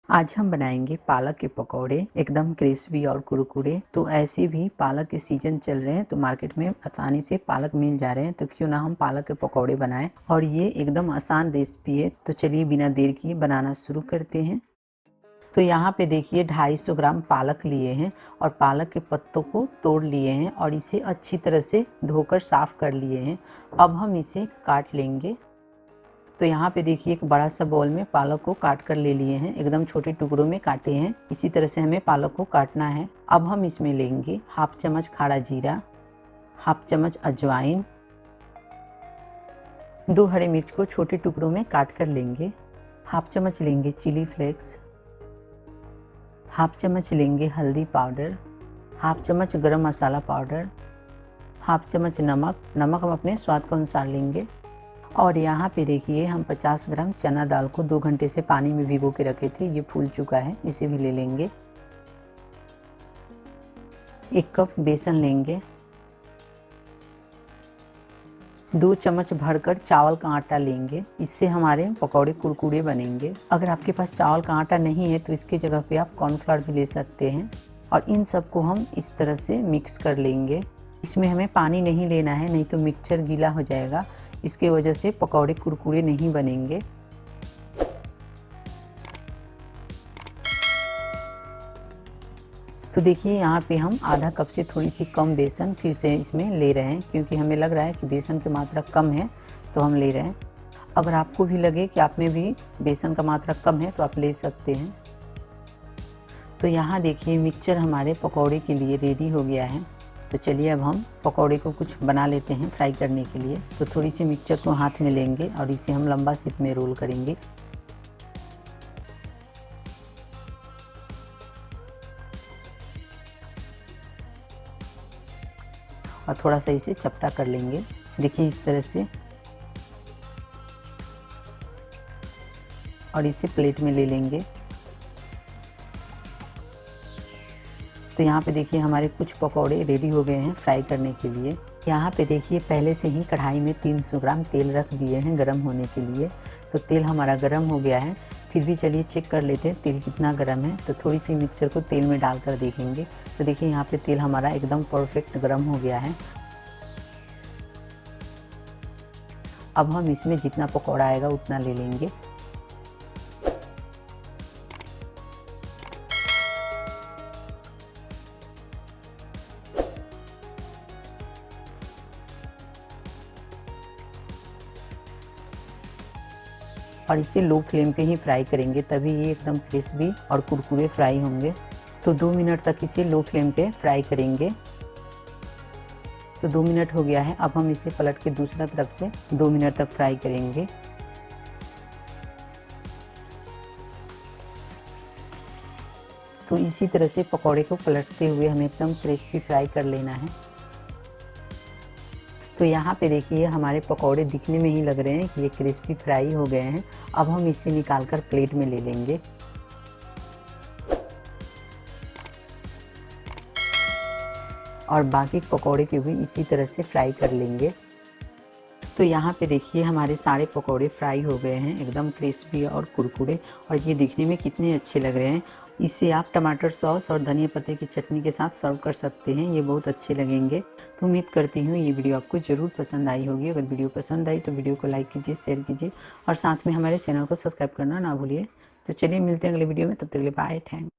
आज हम बनाएंगे पालक के पकौड़े, एकदम क्रिस्पी और कुरकुरे। तो ऐसे भी पालक के सीजन चल रहे हैं तो मार्केट में आसानी से पालक मिल जा रहे हैं, तो क्यों ना हम पालक के पकौड़े बनाएं। और ये एकदम आसान रेसिपी है, तो चलिए बिना देर किए बनाना शुरू करते हैं। तो यहाँ पे देखिए 250 ग्राम पालक लिए हैं और पालक के पत्तों को तोड़ लिए हैं और इसे अच्छी तरह से धोकर साफ कर लिए हैं। अब हम इसे काट लेंगे। तो यहाँ पे देखिए एक बड़ा सा बाउल में पालक को काट कर ले लिए हैं, एकदम छोटे टुकड़ों में काटे हैं। इसी तरह से हमें पालक को काटना है। अब हम इसमें लेंगे हाफ चम्मच खाड़ा जीरा, हाफ चम्मच अजवाइन, 2 हरे मिर्च को छोटे टुकड़ों में काट कर लेंगे, हाफ चम्मच लेंगे चिली फ्लेक्स, हाफ चम्मच लेंगे हल्दी पाउडर, हाफ चम्मच गरम मसाला पाउडर, हाफ चम्मच नमक हम अपने स्वाद के अनुसार लेंगे। और यहाँ पे देखिए हम 50 ग्राम चना दाल को 2 घंटे से पानी में भिगो के रखे थे, ये फूल चुका है, इसे भी ले लेंगे। 1 कप बेसन लेंगे, 2 चम्मच भरकर चावल का आटा लेंगे, इससे हमारे पकौड़े कुरकुरे बनेंगे। अगर आपके पास चावल का आटा नहीं है तो इसकी जगह पे आप कॉर्नफ्लोर भी ले सकते हैं। और इन सबको हम इस तरह से मिक्स कर लेंगे। इसमें हमें पानी नहीं लेना है, नहीं तो मिक्सचर गीला हो जाएगा, इसके वजह से पकौड़े कुरकुरे नहीं बनेंगे। तो देखिए यहाँ पे हम आधा कप से थोड़ी सी कम बेसन फिर से इसमें ले रहे हैं, क्योंकि हमें लग रहा है कि बेसन की मात्रा कम है तो हम ले रहे हैं। अगर आपको भी लगे कि आप में भी बेसन का मात्रा कम है तो आप ले सकते हैं। तो यहाँ देखिए मिक्सचर हमारे पकौड़े के लिए रेडी हो गया है। तो चलिए अब हम पकौड़े को कुछ बना लेते हैं फ्राई करने के लिए। तो थोड़ी सी मिक्सचर को हाथ में लेंगे और इसे हम लंबा शेप में रोल करेंगे। और थोड़ा सा इसे चपटा कर लेंगे, देखिए इस तरह से। और इसे प्लेट में ले लेंगे। तो यहाँ पे देखिए हमारे कुछ पकौड़े रेडी हो गए हैं फ्राई करने के लिए। यहाँ पे देखिए पहले से ही कढ़ाई में 300 ग्राम तेल रख दिए हैं गरम होने के लिए। तो तेल हमारा गरम हो गया है, फिर भी चलिए चेक कर लेते हैं तेल कितना गरम है। तो थोड़ी सी मिक्सचर को तेल में डालकर देखेंगे। तो देखिए यहाँ पे तेल हमारा एकदम परफेक्ट गरम हो गया है। अब हम इसमें जितना पकौड़ा आएगा उतना ले लेंगे। और इसे लो फ्लेम पे ही फ्राई करेंगे, तभी ये एकदम क्रिस्पी और कुरकुरे फ्राई होंगे। तो 2 मिनट तक इसे लो फ्लेम पे फ्राई करेंगे। तो 2 मिनट हो गया है। अब हम इसे पलट के दूसरा तरफ से 2 मिनट तक फ्राई करेंगे। तो इसी तरह से पकौड़े को पलटते हुए हमें एकदम क्रिस्पी फ्राई कर लेना है। तो यहाँ पे देखिए हमारे पकौड़े दिखने में ही लग रहे हैं कि ये क्रिस्पी फ्राई हो गए हैं। अब हम इसे निकालकर प्लेट में ले लेंगे। और बाकी पकौड़े के भी इसी तरह से फ्राई कर लेंगे। तो यहाँ पे देखिए हमारे सारे पकौड़े फ्राई हो गए हैं, एकदम क्रिस्पी और कुरकुरे, और ये दिखने में कितने अच्छे लग रहे हैं। इसे आप टमाटर सॉस और धनिया पत्ते की चटनी के साथ सर्व कर सकते हैं, ये बहुत अच्छे लगेंगे। तो उम्मीद करती हूँ ये वीडियो आपको ज़रूर पसंद आई होगी। अगर वीडियो पसंद आई तो वीडियो को लाइक कीजिए, शेयर कीजिए और साथ में हमारे चैनल को सब्सक्राइब करना ना भूलिए। तो चलिए मिलते हैं अगले वीडियो में, तब तक के लिए बाय, थैंक।